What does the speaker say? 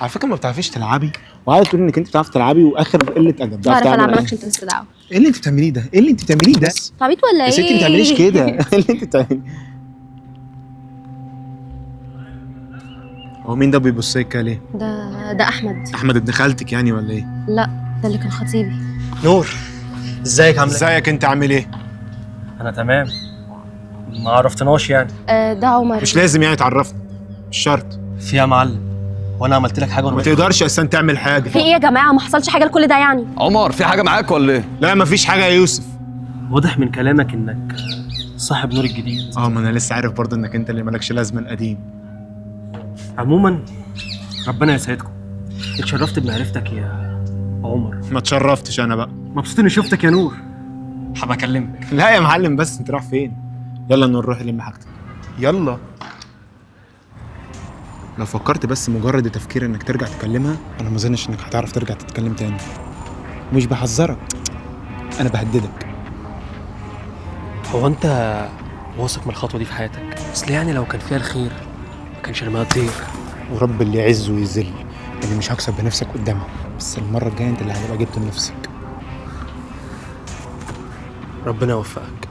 على فكره ما بتعرفيش تلعبي وقاعده تقولي انك انت بتعرفي تلعبي واخر قله ادب. بعرف العب، مالكش انت لسه دعوه. ايه اللي انت بتعمليه ده؟ ايه اللي انت بتعمليه ده؟ عبيط ولا ايه؟ يا ستي ما تعمليش كده. ايه اللي انت بتعمليه؟ هو مين ده بيبص لك كده ليه؟ ده احمد. احمد ابن خالتك يعني ولا ايه؟ لا، ده اللي كان خطيبي. نور، ازيك عامله ايه؟ ازيك انت عامل ايه؟ انا تمام. ما عرفتناش يعني. ده عمر. مش لازم يعني تعرفني، مش شرط. فيها يا معلم، وانا عملت لك حاجه وانا ما تقدرش اصلا تعمل حاجه. في ايه يا جماعه؟ ما حصلش حاجه لكل ده يعني. عمر في حاجة معاك ولا ايه؟ لا مفيش حاجه يا يوسف. واضح من كلامك انك صاحب نور الجديد. ما انا لسه عارف برضه انك انت اللي مالكش لازمه القديم. عموما ربنا يسعدكم. اتشرفت بمعرفتك يا عمر. ما اتشرفتش انا بقى. مبسوط اني شفتك يا نور. حابب اكلمك. لا يا معلم، بس انت رايح فين؟ يلا نروح نلم حاجتك. يلا. لو فكرت بس مجرد تفكير انك ترجع تكلمها، انا ما اظنش انك هتعرف ترجع تتكلم تاني. مش بحذرك، انا بهددك. هو انت واثق من الخطوه دي في حياتك؟ اصل يعني لو كان فيها الخير ما كانش رماها تطير. ورب اللي يعز ويذل اني مش هكسب بنفسك قدامها، بس المره الجايه انت اللي هتبقى جبت لنفسك. ربنا يوفقك.